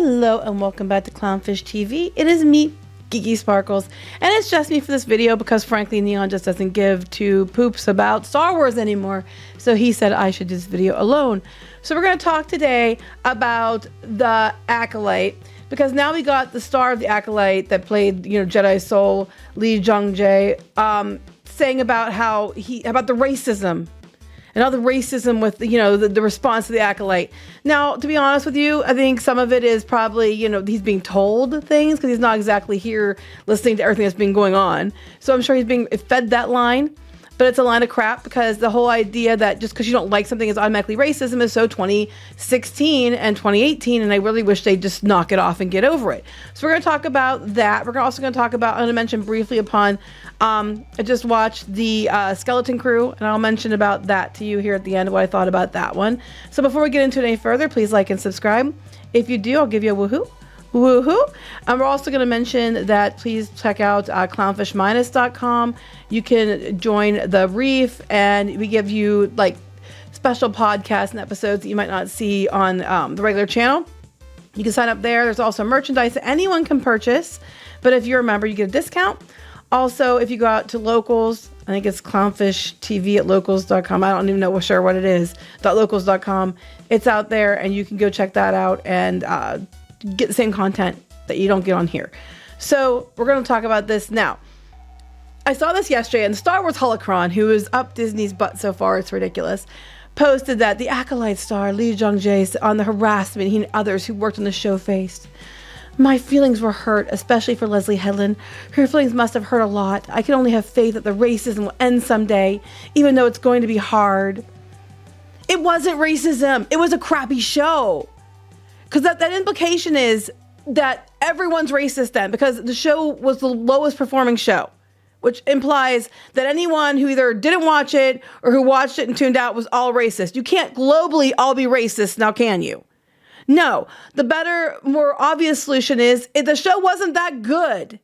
Hello and welcome back to Clownfish TV. It is me, Geeky Sparkles, and it's just me for this video because frankly Kneon just doesn't give two poops about Star Wars anymore. So he said I should do this video alone. So we're going to talk today about the Acolyte, because now we got the star of the Acolyte that played, Jedi Soul, Jung-Jae, saying about about the racism. And all the racism with, the response to the Acolyte. Now, to be honest with you, I think some of it is probably, he's being told things because he's not exactly here listening to everything that's been going on. So I'm sure he's being fed that line. But it's a line of crap because the whole idea that just because you don't like something is automatically racism is so 2016 and 2018. And I really wish they'd just knock it off and get over it. So we're going to talk about that. We're also going to talk about, I'm going to mention briefly upon, I just watched the Skeleton Crew, and I'll mention about that to you here at the end, what I thought about that one. So before we get into it any further, please like and subscribe. If you do, I'll give you a woohoo. Woohoo! And we're also going to mention that please check out clownfishminus.com. You can join the Reef, and we give you like special podcasts and episodes that you might not see on the regular channel. You can sign up there. There's also merchandise that anyone can purchase, but if you're a member, you get a discount. Also, if you go out to locals, I think it's Clownfish TV at locals.com. I don't even know sure what it is. .locals.com. It's out there, and you can go check that out and get the same content that you don't get on here. So we're going to talk about this now. I saw this yesterday, and Star Wars Holocron, who is up Disney's butt so far, it's ridiculous, posted that the Acolyte star Jung-Jae on the harassment he and others who worked on the show faced. My feelings were hurt, especially for Leslye Headland. Her feelings must have hurt a lot. I can only have faith that the racism will end someday, even though it's going to be hard. It wasn't racism. It was a crappy show. Because that implication is that everyone's racist then, because the show was the lowest performing show, which implies that anyone who either didn't watch it or who watched it and tuned out was all racist. You can't globally all be racist now, can you? No, the better, more obvious solution is if the show wasn't that good,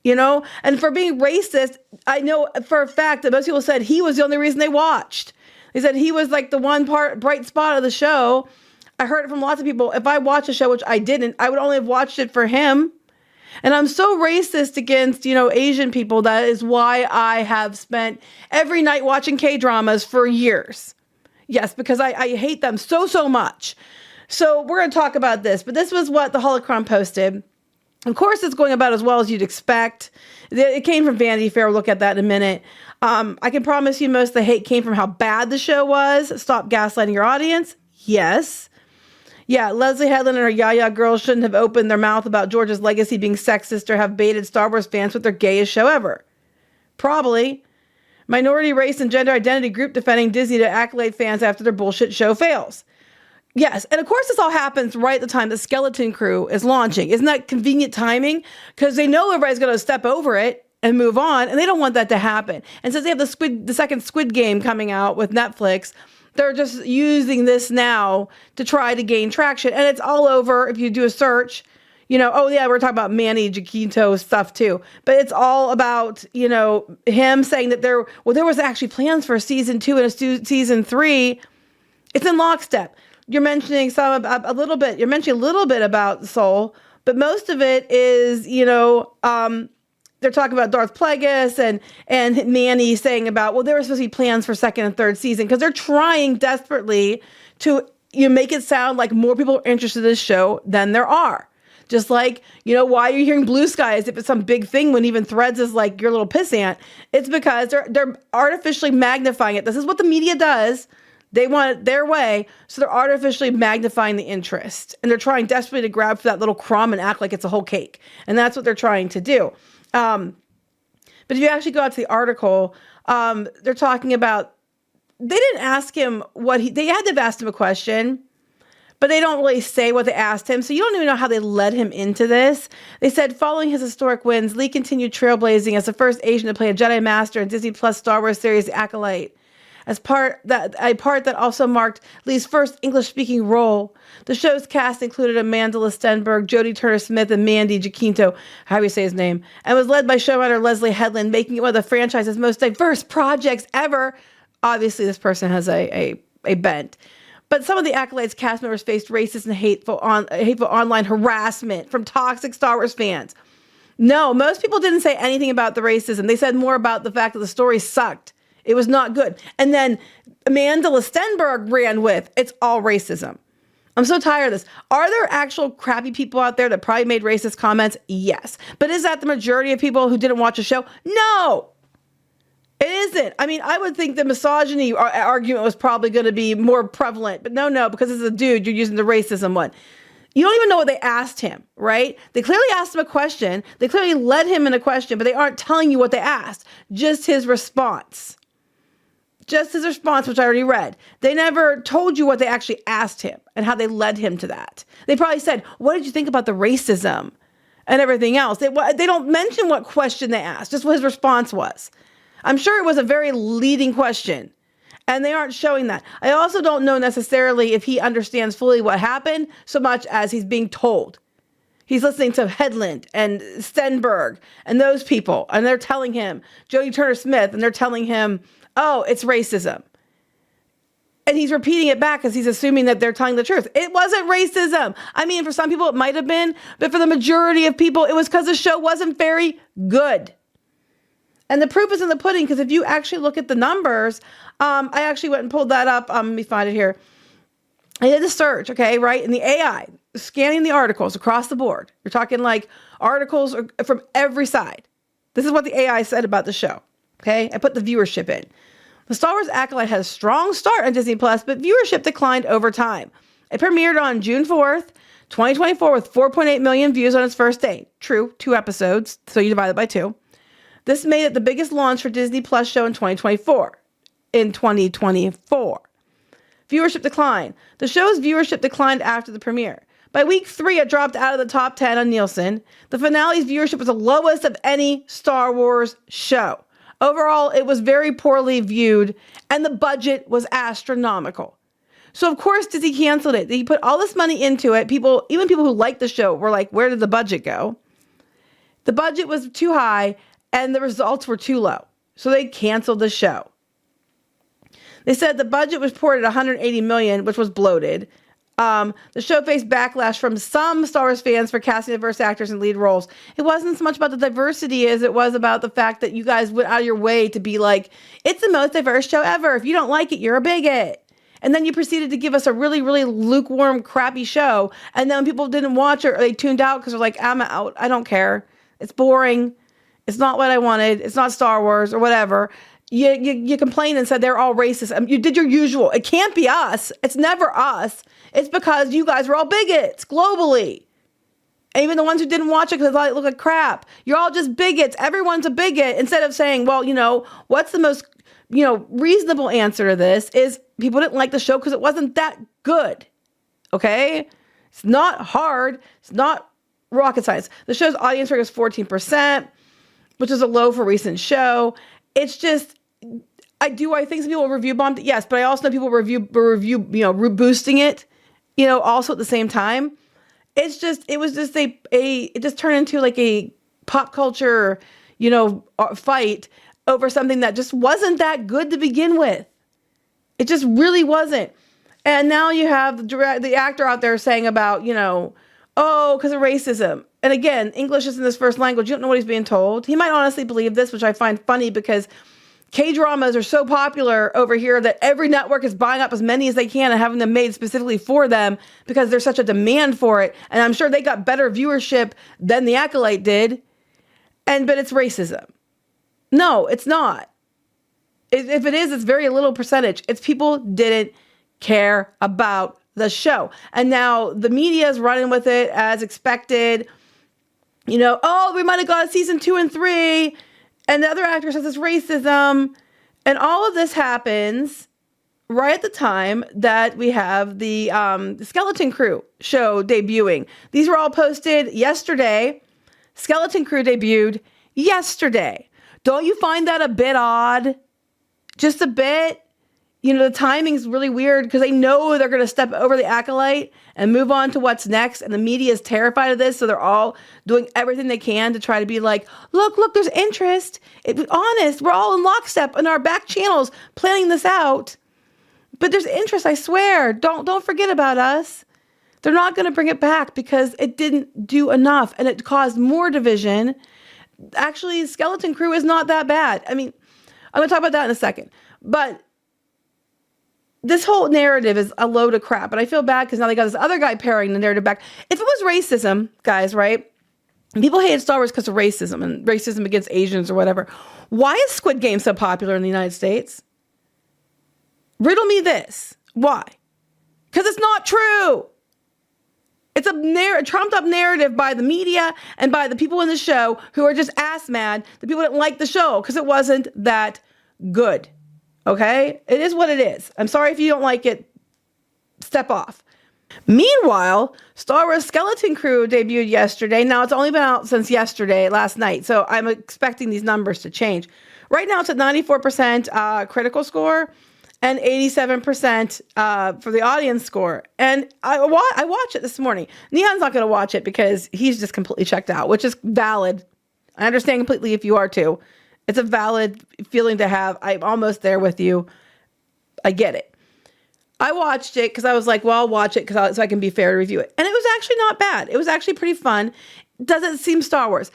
and for being racist, I know for a fact that most people said he was the only reason they watched. They said he was like the one bright spot of the show. I heard it from lots of people. If I watch a show, which I didn't, I would only have watched it for him. And I'm so racist against, Asian people. That is why I have spent every night watching K-dramas for years. Yes, because I hate them so much. So we're going to talk about this. But this was what the Holocron posted. Of course, it's going about as well as you'd expect. It came from Vanity Fair. We'll look at that in a minute. I can promise you most of the hate came from how bad the show was. Stop gaslighting your audience. Yes. Yeah, Leslye Headland and her Yaya girls shouldn't have opened their mouth about George's legacy being sexist or have baited Star Wars fans with their gayest show ever. Probably. Minority race and gender identity group defending Disney to Acolyte fans after their bullshit show fails. Yes, and of course this all happens right at the time the Skeleton Crew is launching. Isn't that convenient timing? Because they know everybody's going to step over it and move on, and they don't want that to happen. And since they have the second Squid Game coming out with Netflix, they're just using this now to try to gain traction. And it's all over if you do a search. Oh yeah, we're talking about Manny Jacinto stuff too. But it's all about, him saying that there was actually plans for season 2 and a season 3. It's in lockstep. You're mentioning a little bit about Soul, but most of it is, they're talking about Darth Plagueis and Manny saying about, there were supposed to be plans for second and third season because they're trying desperately to make it sound like more people are interested in this show than there are. Just like, why are you hearing Blue Sky as if it's some big thing when even Threads is like your little pissant? It's because they're artificially magnifying it. This is what the media does. They want it their way, so they're artificially magnifying the interest. And they're trying desperately to grab for that little crumb and act like it's a whole cake. And that's what they're trying to do. But if you actually go out to the article, they're talking about, they didn't ask him they had to have asked him a question, but they don't really say what they asked him. So you don't even know how they led him into this. They said, following his historic wins, Lee continued trailblazing as the first Asian to play a Jedi Master in Disney Plus Star Wars series, The Acolyte. A part that also marked Lee's first English-speaking role. The show's cast included Amanda Stenberg, Jodie Turner-Smith, and Mandy Jacinto, however you say his name, and was led by showrunner Leslye Headland, making it one of the franchise's most diverse projects ever. Obviously, this person has a bent. But some of the Acolyte's cast members faced racist and hateful online harassment from toxic Star Wars fans. No, most people didn't say anything about the racism. They said more about the fact that the story sucked. It was not good. And then Amanda Stenberg ran with, it's all racism. I'm so tired of this. Are there actual crappy people out there that probably made racist comments? Yes. But is that the majority of people who didn't watch a show? No. It isn't. I mean, I would think the misogyny argument was probably going to be more prevalent, but no, because it's a dude, you're using the racism one. You don't even know what they asked him, right? They clearly asked him a question. They clearly led him in a question, but they aren't telling you what they asked. Just his response. Just his response, which I already read. They never told you what they actually asked him and how they led him to that. They probably said, what did you think about the racism and everything else? They don't mention what question they asked, just what his response was. I'm sure it was a very leading question, and they aren't showing that. I also don't know necessarily if he understands fully what happened so much as he's being told. He's listening to Headland and Stenberg and those people, and they're telling him, Jodie Turner-Smith, and they're telling him, oh, it's racism. And he's repeating it back because he's assuming that they're telling the truth. It wasn't racism. I mean, for some people it might have been, but for the majority of people, it was because the show wasn't very good. And the proof is in the pudding, because if you actually look at the numbers, I actually went and pulled that up. Let me find it here. I did a search, okay, right? In the AI, scanning the articles across the board. You're talking like articles from every side. This is what the AI said about the show, okay? I put the viewership in. The Star Wars Acolyte had a strong start on Disney+, but viewership declined over time. It premiered on June 4th, 2024 with 4.8 million views on its first day. True, 2 episodes, so you divide it by 2. This made it the biggest launch for Disney Plus show in 2024. Viewership decline. The show's viewership declined after the premiere. By week 3, it dropped out of the top 10 on Nielsen. The finale's viewership was the lowest of any Star Wars show. Overall, it was very poorly viewed, and the budget was astronomical. So, of course, Disney canceled it. They put all this money into it. Even people who liked the show were like, where did the budget go? The budget was too high, and the results were too low. So they canceled the show. They said the budget was reported at $180 million, which was bloated. The show faced backlash from some Star Wars fans for casting diverse actors in lead roles. It wasn't so much about the diversity as it was about the fact that you guys went out of your way to be like, it's the most diverse show ever. If you don't like it, you're a bigot. And then you proceeded to give us a really, really lukewarm, crappy show. And then people didn't watch it or they tuned out because they're like, I'm out. I don't care. It's boring. It's not what I wanted. It's not Star Wars or whatever. You complained and said they're all racist. You did your usual. It can't be us. It's never us. It's because you guys were all bigots globally. And even the ones who didn't watch it because they thought it looked like crap. You're all just bigots. Everyone's a bigot. Instead of saying, well, what's the most, reasonable answer to this is people didn't like the show because it wasn't that good. Okay? It's not hard. It's not rocket science. The show's audience rate was 14%. Which is a low for a recent show. It's just, I think some people review bombed it, yes, but I also know people review, boosting it, also at the same time. It just turned into like a pop culture, fight over something that just wasn't that good to begin with. It just really wasn't. And now you have the actor out there saying about, because of racism. And again, English isn't his first language. You don't know what he's being told. He might honestly believe this, which I find funny because K-dramas are so popular over here that every network is buying up as many as they can and having them made specifically for them because there's such a demand for it. And I'm sure they got better viewership than the Acolyte did. But it's racism. No, it's not. If it is, it's very little percentage. It's people didn't care about the show. And now the media is running with it as expected. We might have got a season 2 and 3. And the other actor says it's racism. And all of this happens right at the time that we have the Skeleton Crew show debuting. These were all posted yesterday. Skeleton Crew debuted yesterday. Don't you find that a bit odd? Just a bit? The timing's really weird because they know they're going to step over the Acolyte and move on to what's next. And the media is terrified of this. So they're all doing everything they can to try to be like, look, there's interest. Honest, we're all in lockstep in our back channels planning this out. But there's interest, I swear. Don't forget about us. They're not going to bring it back because it didn't do enough and it caused more division. Actually, Skeleton Crew is not that bad. I mean, I'm going to talk about that in a second. But this whole narrative is a load of crap. And I feel bad because now they got this other guy parroting the narrative back. If it was racism, guys, right? People hated Star Wars because of racism and racism against Asians or whatever. Why is Squid Game so popular in the United States? Riddle me this. Why? Because it's not true. It's a trumped up narrative by the media and by the people in the show who are just ass mad. The people didn't like the show because it wasn't that good. Okay? It is what it is. I'm sorry if you don't like it. Step off. Meanwhile, Star Wars Skeleton Crew debuted yesterday. Now, it's only been out since yesterday, last night. So I'm expecting these numbers to change. Right now, it's at 94% critical score and 87% for the audience score. And I watched it this morning. Kneon's not going to watch it because he's just completely checked out, which is valid. I understand completely if you are too. It's a valid feeling to have. I'm almost there with you. I get it. I watched it because I was like, well, I'll watch it so I can be fair to review it. And it was actually not bad. It was actually pretty fun. Does it seem Star Wars?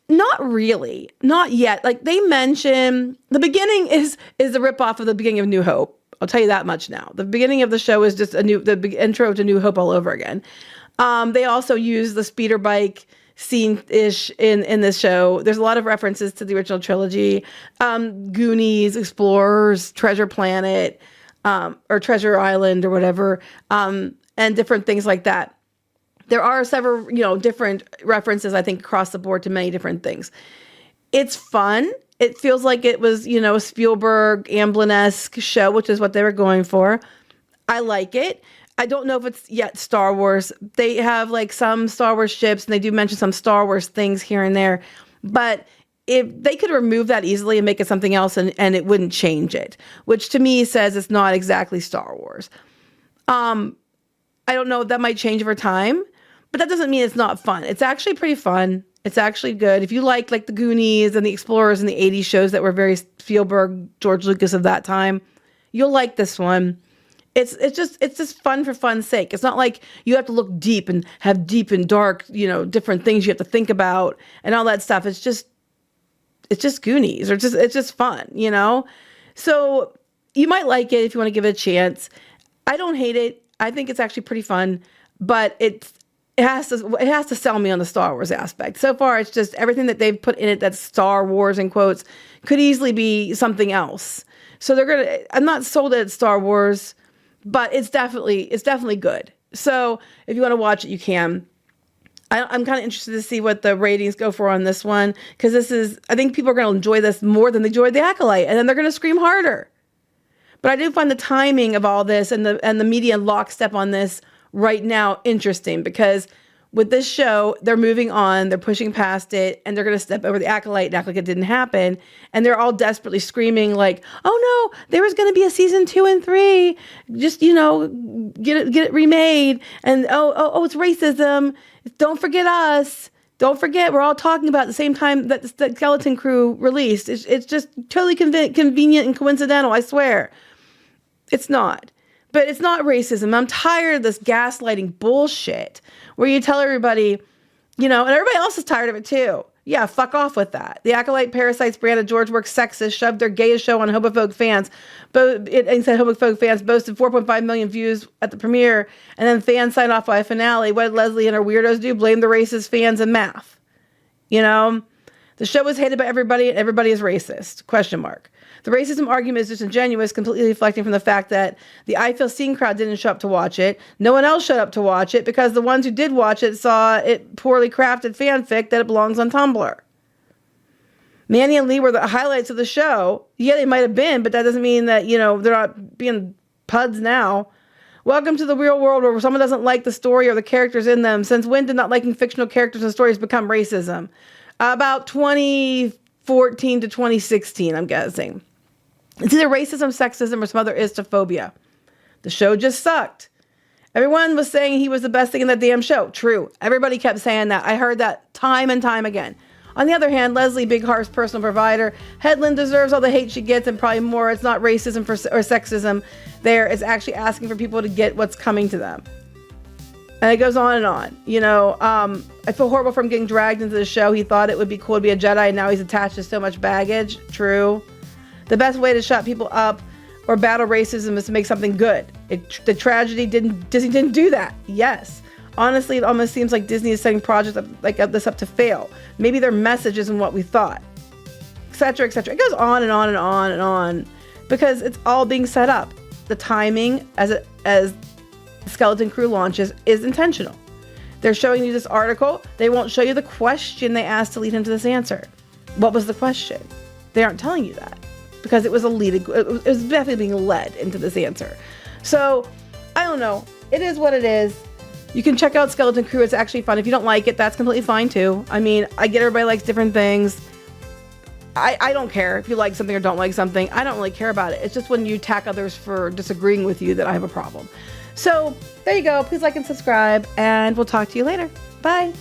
Not really. Not yet. Like they mention, the beginning is the ripoff of the beginning of New Hope. I'll tell you that much now. The beginning of the show is just the intro to New Hope all over again. They also use the speeder bike scene-ish in this show. There's a lot of references to the original trilogy. Goonies, Explorers, Treasure Planet, or Treasure Island or whatever, and different things like that. There are several, different references, I think, across the board to many different things. It's fun. It feels like it was, a Spielberg, Amblin-esque show, which is what they were going for. I like it. I don't know if it's yet Star Wars. They have like some Star Wars ships and they do mention some Star Wars things here and there. But if they could remove that easily and make it something else and it wouldn't change it, which to me says it's not exactly Star Wars. I don't know. That might change over time, but that doesn't mean it's not fun. It's actually pretty fun. It's actually good. If you like the Goonies and the Explorers and the 80s shows that were very Spielberg, George Lucas of that time, you'll like this one. It's just fun for fun's sake. It's not like you have to look deep and have deep and dark, different things you have to think about and all that stuff. It's just Goonies, or it's just fun, So you might like it if you want to give it a chance. I don't hate it. I think it's actually pretty fun, but it has to sell me on the Star Wars aspect. So far, it's just everything that they've put in it that's Star Wars in quotes could easily be something else. So I'm not sold at Star Wars, but it's definitely good. So if you want to watch it, you can. I'm kind of interested to see what the ratings go for on this one, because I think people are going to enjoy this more than they enjoyed The Acolyte, and then they're going to scream harder. But I do find the timing of all this and the media lockstep on this right now interesting, because with this show, they're moving on, they're pushing past it, and they're going to step over The Acolyte and act like it didn't happen. And they're all desperately screaming like, oh no, there was going to be a season 2 and 3. Just, get it remade. And oh, it's racism. Don't forget us. Don't forget, we're all talking about the same time that the Skeleton Crew released. It's just totally convenient and coincidental, I swear. It's not. But it's not racism. I'm tired of this gaslighting bullshit where you tell everybody, and everybody else is tired of it too. Yeah, fuck off with that. The Acolyte parasites brand of George Works sexist shoved their gayest show on homophobic fans. It said homophobic fans boasted 4.5 million views at the premiere, and then fans signed off by a finale. What did Leslye and her weirdos do? Blame the racist fans and math. The show was hated by everybody, and everybody is racist. ? The racism argument is disingenuous, completely reflecting from the fact that the I Feel Seen crowd didn't show up to watch it. No one else showed up to watch it because the ones who did watch it saw it poorly crafted fanfic that it belongs on Tumblr. Manny and Lee were the highlights of the show. Yeah, they might have been, but that doesn't mean that, they're not being puds now. Welcome to the real world where someone doesn't like the story or the characters in them. Since when did not liking fictional characters and stories become racism? About 2014 to 2016, I'm guessing. It's either racism, sexism, or some other istophobia. The show just sucked. Everyone was saying he was the best thing in that damn show. True. Everybody kept saying that. I heard that time and time again. On the other hand, Leslye, Big Heart's personal provider, Headland deserves all the hate she gets and probably more. It's not racism or sexism there. It's actually asking for people to get what's coming to them. And it goes on and on. You know, I feel horrible for him getting dragged into the show. He thought it would be cool to be a Jedi, and now he's attached to so much baggage. True. The best way to shut people up or battle racism is to make something good. The tragedy Disney didn't do that. Yes. Honestly, it almost seems like Disney is setting projects like this up to fail. Maybe their message isn't what we thought, etc., etc. It goes on and on and on and on because it's all being set up. The timing as Skeleton Crew launches is intentional. They're showing you this article. They won't show you the question they asked to lead him to this answer. What was the question? They aren't telling you that because it was it was definitely being led into this answer. So I don't know. It is what it is. You can check out Skeleton Crew. It's actually fun. If you don't like it, that's completely fine too. I mean, I get everybody likes different things. I don't care if you like something or don't like something. I don't really care about it. It's just when you attack others for disagreeing with you that I have a problem. So there you go. Please like and subscribe, and we'll talk to you later. Bye.